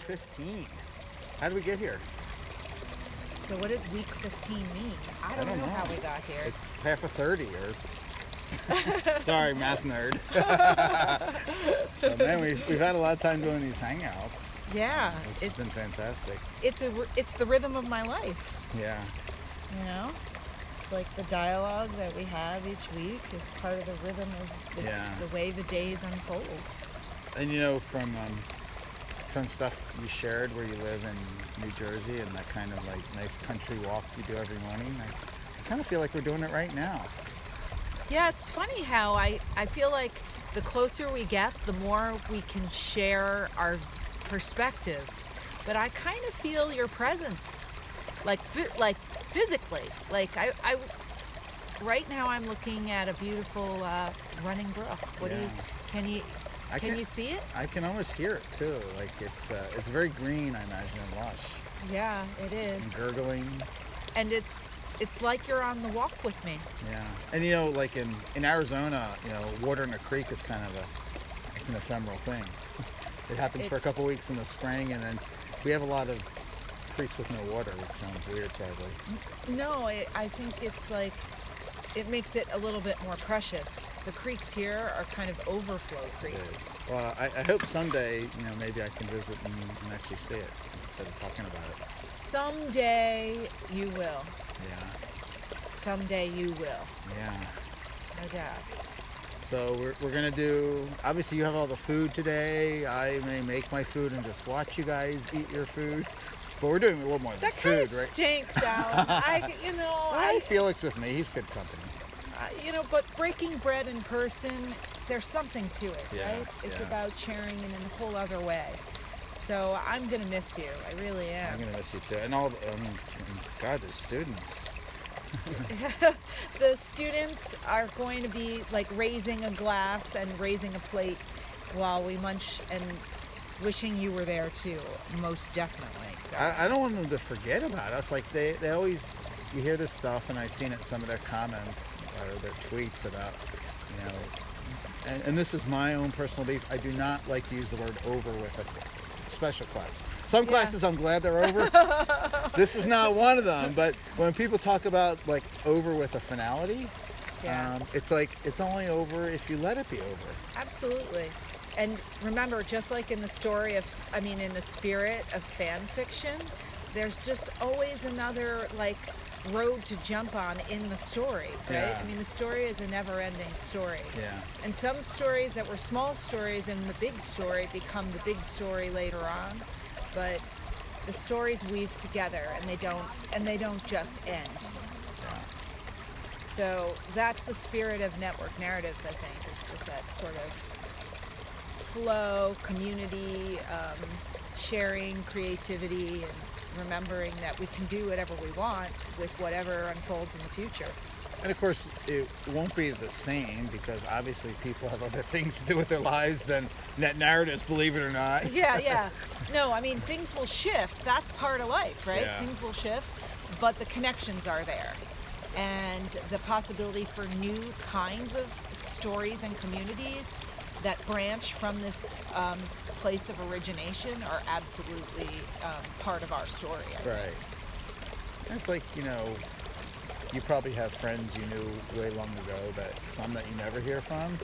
15. How did we get here? So what does week 15 mean? I don't know how we got here. It's half a 30 or... Sorry, math nerd. But man, we've had a lot of time doing these hangouts. Yeah. Which has been fantastic. It's the rhythm of my life. Yeah. You know? It's like the dialogue that we have each week is part of the rhythm of the way the days unfold. And you know, from stuff you shared where you live in New Jersey and that kind of like nice country walk you do every morning, I kind of feel like we're doing it right now. Yeah, it's funny how I feel like the closer we get, the more we can share our perspectives. But I kind of feel your presence, like physically. Like I right now I'm looking at a beautiful running brook. Can you see it? I can almost hear it too. Like it's very green, I imagine, and lush. Yeah, it is. And gurgling. And it's like you're on the walk with me. Yeah. And you know, like in Arizona, you know, water in a creek is kind of it's an ephemeral thing. It happens for a couple weeks in the spring, and then we have a lot of creeks with no water, which sounds weird probably. No, I think it's like, it makes it a little bit more precious. The creeks here are kind of overflow creeks. It is. Well, I hope someday, you know, maybe I can visit and actually see it instead of talking about it. Someday you will. Yeah. Someday you will. Yeah. No doubt. So we're going to do, obviously you have all the food today. I may make my food and just watch you guys eat your food. But we're doing a little more than that food, kind right? of stinks, Alan. I Felix with me. He's good company. But breaking bread in person, there's something to it, right? It's about sharing in a whole other way. So I'm going to miss you. I really am. I'm going to miss you too. And God, the students. The students are going to be like raising a glass and raising a plate while we munch and wishing you were there too, most definitely. I don't want them to forget about us. Like they always, you hear this stuff, and I've seen it in some of their comments or their tweets about, you know, and this is my own personal belief. I do not like to use the word over with a special class. Some classes I'm glad they're over. This is not one of them, but when people talk about like over with a finality, it's like it's only over if you let it be over. Absolutely. And remember, just like in the spirit of fan fiction, there's just always another like road to jump on in the story, right? Yeah. I mean, the story is a never-ending story. Yeah. And some stories that were small stories in the big story become the big story later on, but the stories weave together, and they don't just end. Yeah. So that's the spirit of network narratives, I think, is just that sort of flow, community, sharing, creativity, and remembering that we can do whatever we want with whatever unfolds in the future. And of course, it won't be the same because obviously people have other things to do with their lives than net narratives, believe it or not. Yeah. No, I mean, things will shift. That's part of life, right? Yeah. Things will shift, but the connections are there. And the possibility for new kinds of stories and communities that branch from this place of origination are absolutely part of our story. I think. Right. And it's like, you know, you probably have friends you knew way long ago, that some that you never hear from,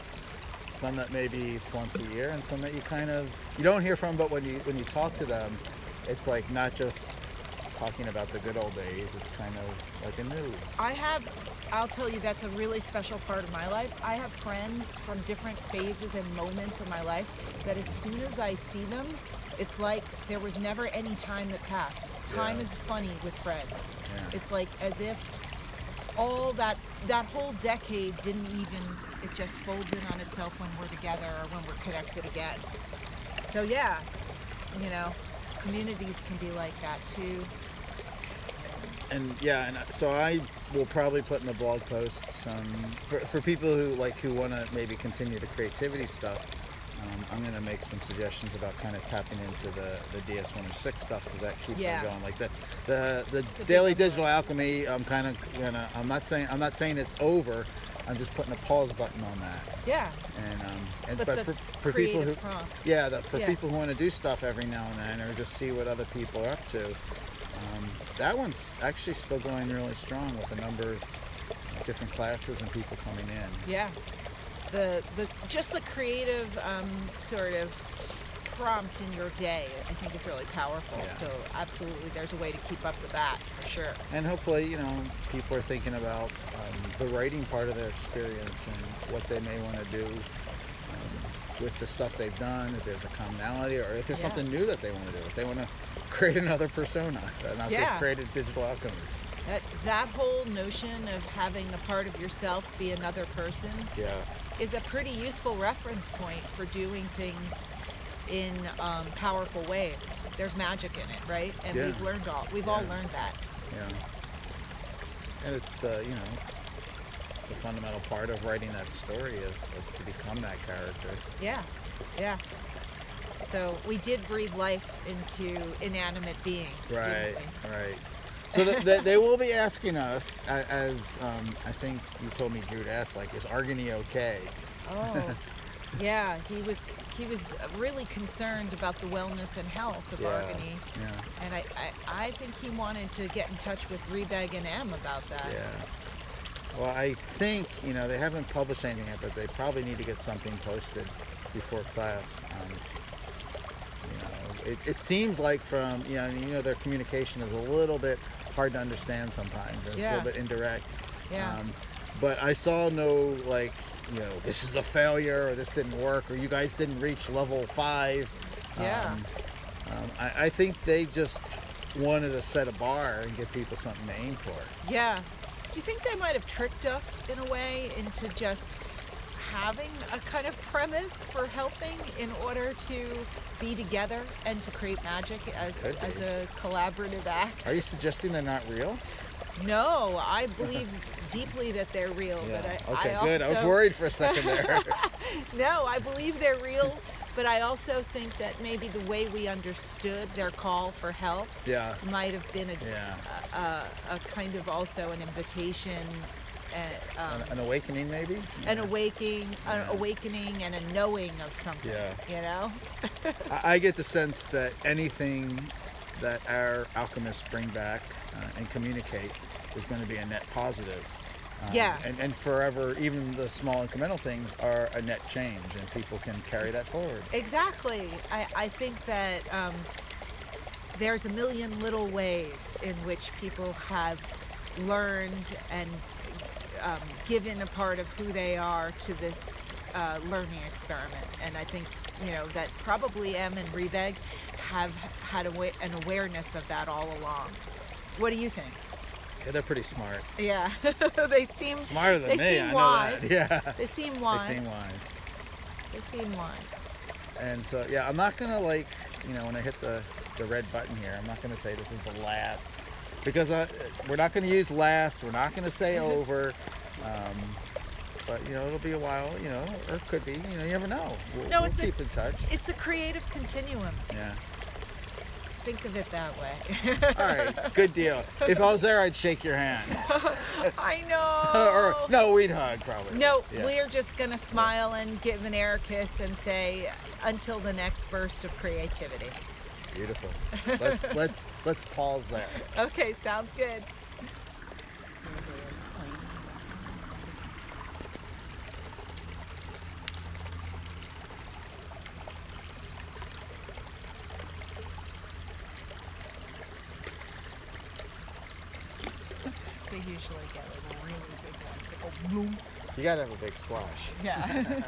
some that maybe it's once a year, and some that you don't hear from, but when you talk to them, it's like not just talking about the good old days, it's kind of like a new. I'll tell you, that's a really special part of my life. I have friends from different phases and moments of my life that as soon as I see them, it's like there was never any time that passed. Time is funny with friends. Yeah. It's like as if all that whole decade didn't even, it just folds in on itself when we're together or when we're connected again. So communities can be like that too. And so I will probably put in the blog posts for people who want to maybe continue the creativity stuff. I'm going to make some suggestions about kind of tapping into the DS-106 stuff because that keeps on going. Like the daily digital alchemy. I'm not saying it's over. I'm just putting a pause button on that. Yeah. And But the for people who creative prompts. for Yeah. people who want to do stuff every now and then or just see what other people are up to, that one's actually still going really strong with a number of different classes and people coming in. Yeah. The just the creative sort of prompt in your day, I think, is really powerful. Yeah. So absolutely, there's a way to keep up with that for sure. And hopefully, people are thinking about the writing part of their experience and what they may want to do with the stuff they've done, if there's a commonality or if there's Yeah. something new that they want to do, if they want to create another persona, not Yeah. just create a digital alchemist. That whole notion of having a part of yourself be another person Yeah. is a pretty useful reference point for doing things in powerful ways. There's magic in it, right? And Yeah. we've all learned that. Yeah. And it's it's the fundamental part of writing that story of to become that character. Yeah, yeah. So we did breathe life into inanimate beings, Right, didn't we? right. So they will be asking us, as I think you told me Jude asked, like, is arganee okay? Oh, yeah. He was really concerned about the wellness and health of arganee, Yeah. and I think he wanted to get in touch with Rebeg and M about that. Yeah. Well, I think, they haven't published anything yet, but they probably need to get something posted before class. It seems like from, their communication is a little bit hard to understand sometimes. And it's a little bit indirect. Yeah. But I saw no, like, this is a failure or this didn't work or you guys didn't reach level 5. Yeah. I think they just wanted to set a bar and give people something to aim for. Yeah. Do you think they might have tricked us in a way into just having a kind of premise for helping in order to be together and to create magic as a collaborative act? Are you suggesting they're not real? No, I believe deeply that they're real. Yeah. But Okay, I good. I was also- worried for a second there. No, I believe they're real, but I also think that maybe the way we understood their call for help Yeah. might have been Yeah. a kind of also an invitation, An awakening, maybe? an awakening and a knowing of something. Yeah. You know? I get the sense that anything that our alchemists bring back and communicate is going to be a net positive. Yeah. And forever, even the small incremental things are a net change, and people can carry that forward. Exactly. I think that there's a million little ways in which people have learned and given a part of who they are to this learning experiment. And I think, that probably Em and Rebeg have had an awareness of that all along. What do you think? Yeah, they're pretty smart. Yeah, they seem Smarter than they me, seem I know wise. that. Yeah. They seem wise. They seem wise. They seem wise. And so, yeah, I'm not going to, when I hit the red button here, I'm not going to say this is the last. Because we're not going to use last. We're not going to say over. But, it'll be a while, or it could be. You never know. We'll keep in touch. It's a creative continuum. Yeah. Think of it that way. All right. Good deal. If I was there, I'd shake your hand. I know. Or, no, we'd hug, probably. No, Yeah. we're just going to smile and give an air kiss and say, until the next burst of creativity. Beautiful. Let's pause there. Okay, sounds good. They usually get like really big ones that go bloom. You gotta have a big splash. Yeah.